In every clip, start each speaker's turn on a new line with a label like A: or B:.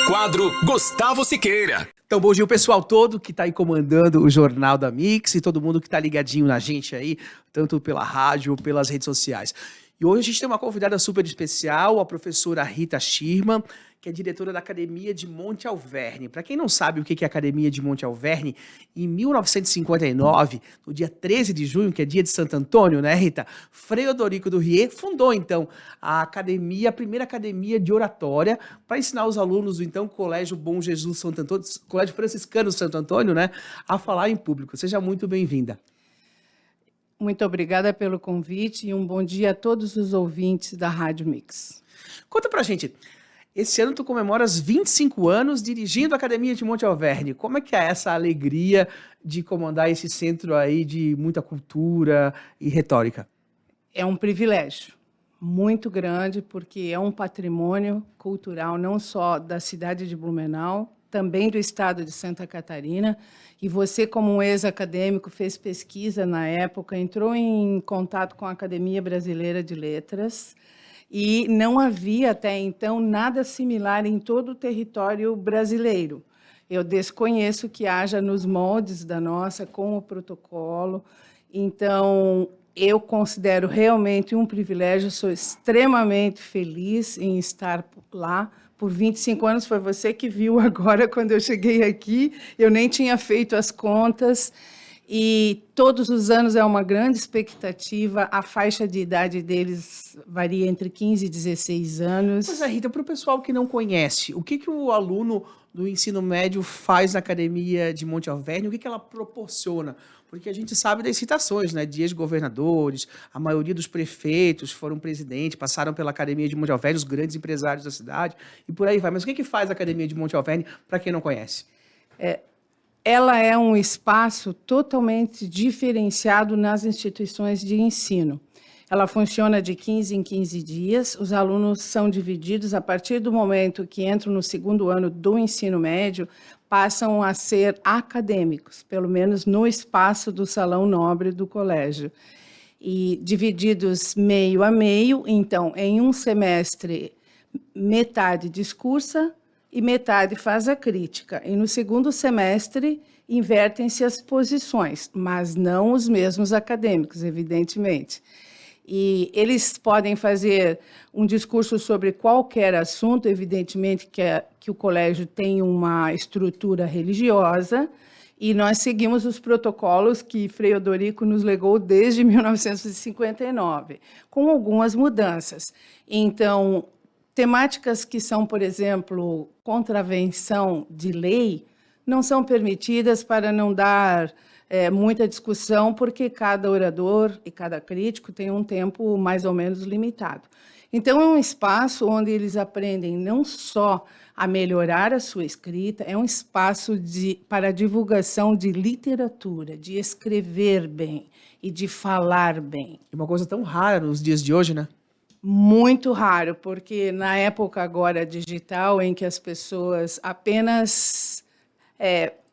A: quadro Gustavo Siqueira.
B: Então, bom dia o pessoal todo que está aí comandando o Jornal da Mix e todo mundo que está ligadinho na gente aí, tanto pela rádio ou pelas redes sociais. E hoje a gente tem uma convidada super especial, a professora Rita Schirman, que é diretora da Academia de Monte Alverne. Para quem não sabe o que é a Academia de Monte Alverne, em 1959, no dia 13 de junho, que é dia de Santo Antônio, né, Rita? Frei Odorico do Riet fundou, então, a academia, a primeira academia de oratória, para ensinar os alunos do, então, Colégio Bom Jesus Santo Antônio, Colégio Franciscano Santo Antônio, né, a falar em público. Seja muito bem-vinda.
C: Muito obrigada pelo convite e um bom dia a todos os ouvintes da Rádio Mix.
B: Conta pra gente, esse ano tu comemoras 25 anos dirigindo a Academia de Monte Alverne. Como é que é essa alegria de comandar esse centro aí de muita cultura e retórica?
C: É um privilégio muito grande, porque é um patrimônio cultural não só da cidade de Blumenau, também do estado de Santa Catarina. E você, como um ex-acadêmico, fez pesquisa na época, entrou em contato com a Academia Brasileira de Letras, e não havia até então nada similar em todo o território brasileiro. Eu desconheço que haja nos moldes da nossa, com o protocolo. Então, eu considero realmente um privilégio, sou extremamente feliz em estar lá. Por 25 anos, foi você que viu agora, quando eu cheguei aqui, eu nem tinha feito as contas, e todos os anos é uma grande expectativa, a faixa de idade deles varia entre 15 e 16 anos.
B: Pois é, Rita, para o pessoal que não conhece, o que o aluno do ensino médio faz na Academia de Monte Alverne, o que ela proporciona? Porque a gente sabe das citações, né, de ex-governadores, a maioria dos prefeitos foram presidentes, passaram pela Academia de Monte Alverne, os grandes empresários da cidade, e por aí vai. Mas o que faz a Academia de Monte Alverne, para quem não conhece?
C: Ela é um espaço totalmente diferenciado nas instituições de ensino. Ela funciona de 15 em 15 dias, os alunos são divididos a partir do momento que entram no segundo ano do ensino médio, passam a ser acadêmicos, pelo menos no espaço do Salão Nobre do colégio. E divididos meio a meio, então, em um semestre, metade discursa e metade faz a crítica. E no segundo semestre, invertem-se as posições, mas não os mesmos acadêmicos, evidentemente. E eles podem fazer um discurso sobre qualquer assunto, evidentemente que o colégio tem uma estrutura religiosa, e nós seguimos os protocolos que Frei Odorico nos legou desde 1959, com algumas mudanças. Então, temáticas que são, por exemplo, contravenção de lei, não são permitidas para não dar muita discussão, porque cada orador e cada crítico tem um tempo mais ou menos limitado. Então, é um espaço onde eles aprendem não só a melhorar a sua escrita, é um espaço para a divulgação de literatura, de escrever bem e de falar bem.
B: É uma coisa tão rara nos dias de hoje, né?
C: Muito raro, porque na época agora digital, em que as pessoas apenas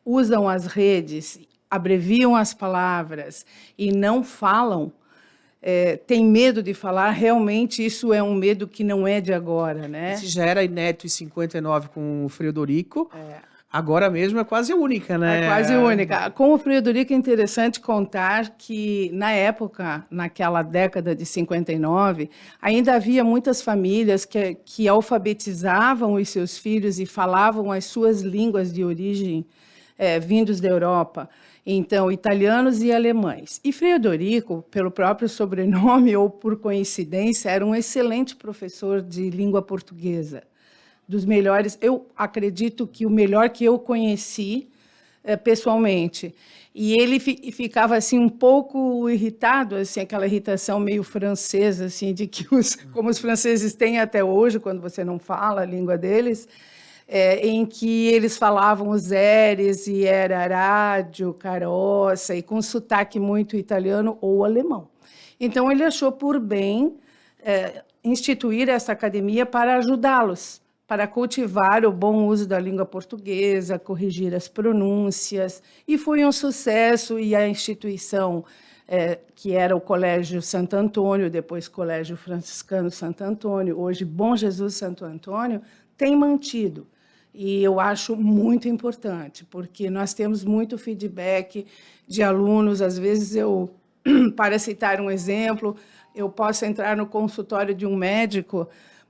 C: usam as redes, abreviam as palavras e não falam, tem medo de falar, realmente isso é um medo que não é de agora, né?
B: Esse já era inédito em 59 com o Frei Odorico. Agora mesmo é quase única, né?
C: É quase única. Com o Frei Odorico é interessante contar que, na época, naquela década de 59, ainda havia muitas famílias que alfabetizavam os seus filhos e falavam as suas línguas de origem vindos da Europa. Então, italianos e alemães. E Frei Odorico, pelo próprio sobrenome ou por coincidência, era um excelente professor de língua portuguesa. Dos melhores, eu acredito que o melhor que eu conheci pessoalmente. E ele ficava assim um pouco irritado, assim, aquela irritação meio francesa, assim, de que como os franceses têm até hoje, quando você não fala a língua deles, em que eles falavam os eres e era rádio, caroça, e com sotaque muito italiano ou alemão. Então, ele achou por bem instituir essa academia para ajudá-los, para cultivar o bom uso da língua portuguesa, corrigir as pronúncias, e foi um sucesso, e a instituição, que era o Colégio Santo Antônio, depois Colégio Franciscano Santo Antônio, hoje Bom Jesus Santo Antônio, tem mantido. E eu acho muito importante, porque nós temos muito feedback de alunos. Às vezes, para citar um exemplo, eu posso entrar no consultório de um médico: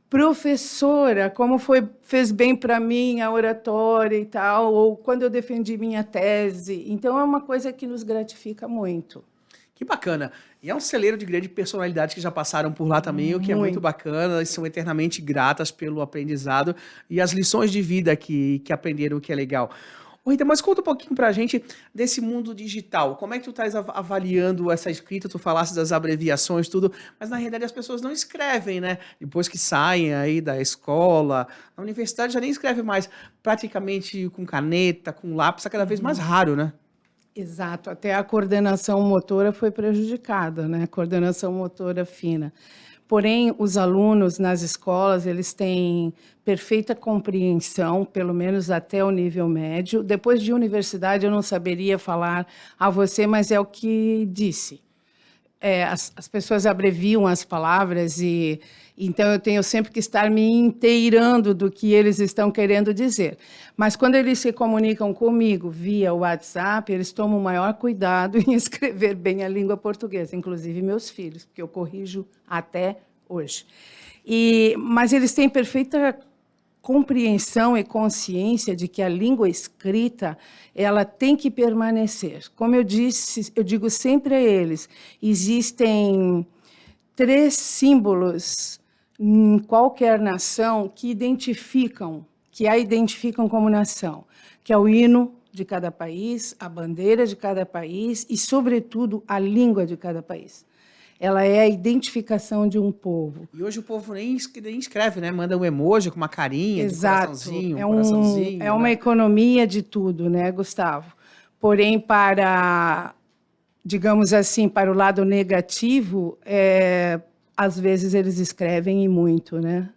C: professora, como fez bem para mim a oratória e tal, ou quando eu defendi minha tese. Então, é uma coisa que nos gratifica muito.
B: Que bacana. E é um celeiro de grandes personalidades que já passaram por lá também, o que é muito bacana. Elas são eternamente gratas pelo aprendizado e as lições de vida que aprenderam, o que é legal. Ô, Rita, mas conta um pouquinho pra gente desse mundo digital. Como é que tu estás avaliando essa escrita? Tu falaste das abreviações, tudo, mas na realidade as pessoas não escrevem, né? Depois que saem aí da escola, na universidade já nem escreve mais, praticamente com caneta, com lápis, é cada vez mais raro, né?
C: Exato, até a coordenação motora foi prejudicada, né? Coordenação motora fina. Porém, os alunos nas escolas, eles têm perfeita compreensão, pelo menos até o nível médio. Depois de universidade, eu não saberia falar a você, mas é o que disse. As pessoas abreviam as palavras e então eu tenho sempre que estar me inteirando do que eles estão querendo dizer. Mas quando eles se comunicam comigo via WhatsApp, eles tomam o maior cuidado em escrever bem a língua portuguesa, inclusive meus filhos, porque eu corrijo até hoje. Mas eles têm perfeita compreensão e consciência de que a língua escrita ela tem que permanecer. Como eu disse, eu digo sempre a eles, existem 3 símbolos em qualquer nação que a identificam como nação, que é o hino de cada país, a bandeira de cada país e, sobretudo, a língua de cada país. Ela é a identificação de um povo.
B: E hoje o povo nem escreve, né? Manda um emoji com uma carinha,
C: exato,
B: de coraçãozinho, coraçãozinho.
C: É uma economia de tudo, né, Gustavo? Porém, digamos assim, para o lado negativo, às vezes eles escrevem e muito, né?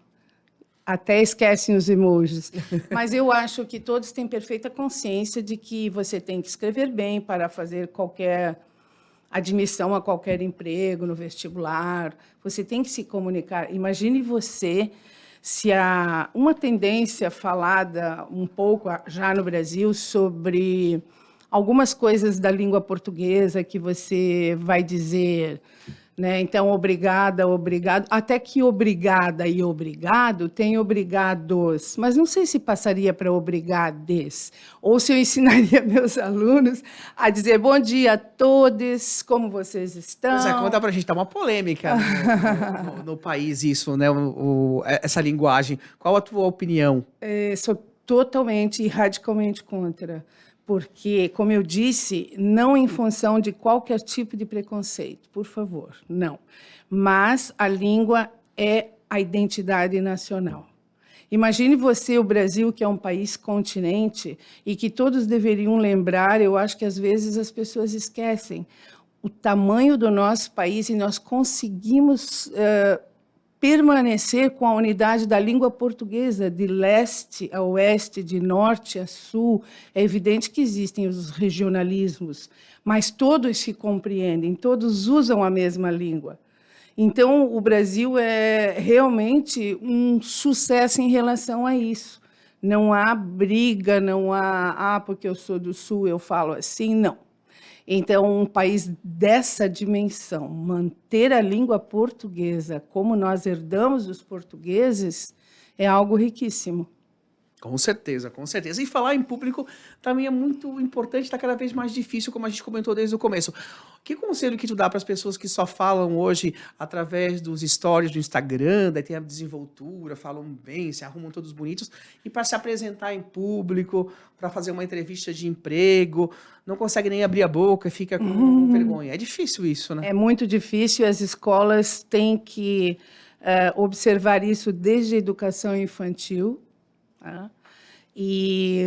C: Até esquecem os emojis. Mas eu acho que todos têm perfeita consciência de que você tem que escrever bem para fazer qualquer admissão a qualquer emprego, no vestibular. Você tem que se comunicar. Imagine você se há uma tendência falada um pouco já no Brasil sobre algumas coisas da língua portuguesa que você vai dizer, né? Então, obrigada, obrigado. Até que obrigada e obrigado tem obrigados. Mas não sei se passaria para obrigades. Ou se eu ensinaria meus alunos a dizer bom dia a todos, como vocês estão.
B: Pois conta para a gente, tá uma polêmica no país isso, né? Essa linguagem. Qual a tua opinião?
C: Sou totalmente e radicalmente contra. Porque, como eu disse, não em função de qualquer tipo de preconceito, por favor, não. Mas a língua é a identidade nacional. Imagine você, o Brasil, que é um país continente, e que todos deveriam lembrar, eu acho que às vezes as pessoas esquecem, o tamanho do nosso país, e nós conseguimos permanecer com a unidade da língua portuguesa, de leste a oeste, de norte a sul. É evidente que existem os regionalismos, mas todos se compreendem, todos usam a mesma língua. Então, o Brasil é realmente um sucesso em relação a isso. Não há briga, não há, porque eu sou do sul, eu falo assim, não. Então, um país dessa dimensão, manter a língua portuguesa como nós herdamos dos portugueses, é algo riquíssimo.
B: Com certeza, com certeza. E falar em público também é muito importante, está cada vez mais difícil, como a gente comentou desde o começo. Que conselho que tu dá para as pessoas que só falam hoje através dos stories do Instagram, daí tem a desenvoltura, falam bem, se arrumam todos bonitos, e para se apresentar em público, para fazer uma entrevista de emprego, não consegue nem abrir a boca, fica com vergonha. É difícil isso, né?
C: É muito difícil, as escolas têm que observar isso desde a educação infantil, tá? E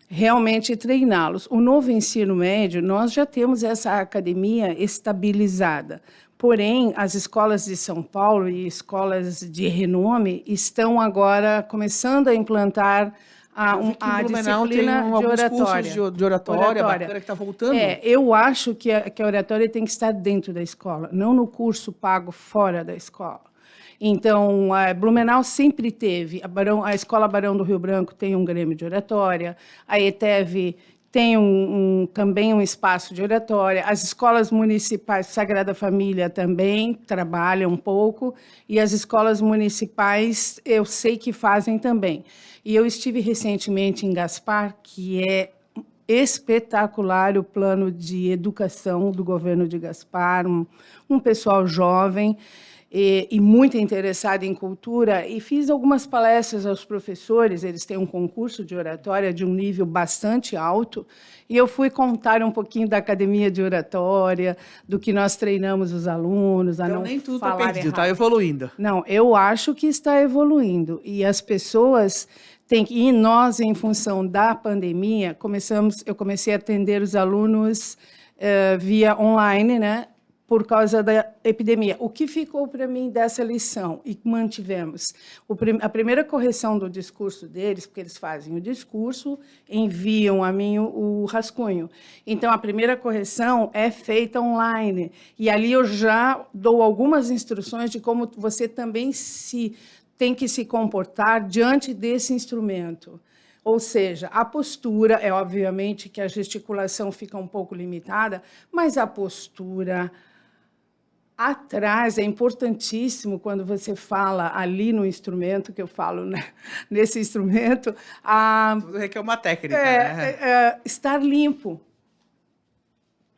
C: realmente treiná-los. O novo ensino médio, nós já temos essa academia estabilizada, porém, as escolas de São Paulo e escolas de renome estão agora começando a implantar a disciplina de oratória.
B: De oratória, bacana, que está voltando.
C: Eu acho que a oratória tem que estar dentro da escola, não no curso pago fora da escola. Então, Blumenau sempre teve, a Escola Barão do Rio Branco tem um grêmio de oratória, a ETEV tem também um espaço de oratória, as escolas municipais, Sagrada Família também trabalham um pouco, e as escolas municipais eu sei que fazem também. E eu estive recentemente em Gaspar, que é espetacular o plano de educação do governo de Gaspar, um pessoal jovem e muito interessado em cultura, e fiz algumas palestras aos professores, eles têm um concurso de oratória de um nível bastante alto, e eu fui contar um pouquinho da academia de oratória, do que nós treinamos os alunos, a
B: então,
C: não
B: nem tudo
C: falar
B: está perdido, está
C: errado.
B: evoluindo.
C: Não, eu acho que está evoluindo, e as pessoas têm que... E nós, em função da pandemia, eu comecei a atender os alunos via online, né? Por causa da epidemia. O que ficou para mim dessa lição e mantivemos? A primeira correção do discurso deles, porque eles fazem o discurso, enviam a mim o rascunho. Então, a primeira correção é feita online. E ali eu já dou algumas instruções de como você também tem que se comportar diante desse instrumento. Ou seja, a postura, obviamente que a gesticulação fica um pouco limitada, mas a postura atrás é importantíssimo quando você fala ali no instrumento, que eu falo, né? Nesse instrumento.
B: Tudo requer uma técnica, né?
C: Estar limpo.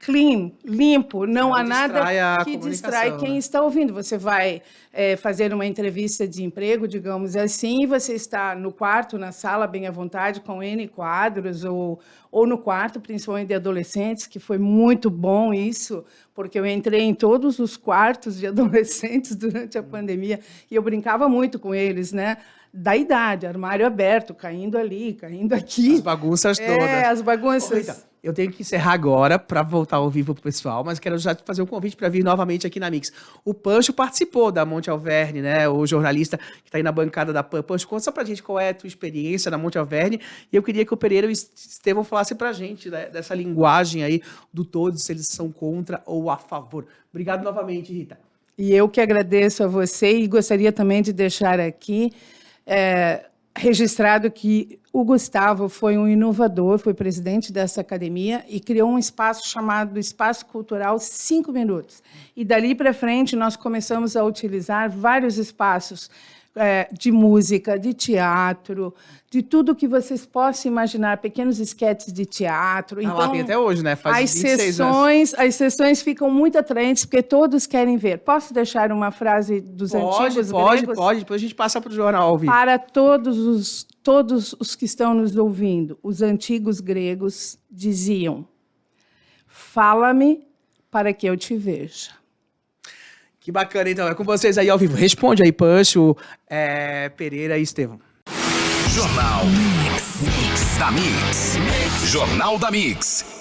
C: Clean, limpo, não há nada que distrai quem está ouvindo. Você vai fazer uma entrevista de emprego, digamos assim, e você está no quarto, na sala, bem à vontade, com N quadros, ou no quarto, principalmente de adolescentes, que foi muito bom isso, porque eu entrei em todos os quartos de adolescentes durante a pandemia, e eu brincava muito com eles, né? Da idade, armário aberto, caindo ali, caindo aqui.
B: As bagunças todas.
C: As bagunças.
B: Rita, eu tenho que encerrar agora para voltar ao vivo para o pessoal, mas quero já fazer um convite para vir novamente aqui na Mix. O Pancho participou da Monte Alverne, né? O jornalista que está aí na bancada da PAN. Pancho, conta só para a gente qual é a tua experiência na Monte Alverne. E eu queria que o Pereira e o Estevão falassem para a gente, né, dessa linguagem aí do todos, se eles são contra ou a favor. Obrigado novamente, Rita.
C: E eu que agradeço a você e gostaria também de deixar aqui registrado que o Gustavo foi um inovador, foi presidente dessa academia e criou um espaço chamado Espaço Cultural 5 Minutos. E dali para frente nós começamos a utilizar vários espaços de música, de teatro, de tudo que vocês possam imaginar, pequenos esquetes de teatro.
B: Então, lá tem até hoje, né? Faz 26 anos.
C: As sessões ficam muito atraentes, porque todos querem ver. Posso deixar uma frase dos antigos gregos?
B: Pode. Depois a gente passa para o jornal ao vivo.
C: Para todos os que estão nos ouvindo, os antigos gregos diziam: fala-me para que eu te veja.
B: Que bacana, então. É com vocês aí ao vivo. Responde aí, Pancho, Pereira e Estevão.
A: Jornal da Mix. Jornal da Mix.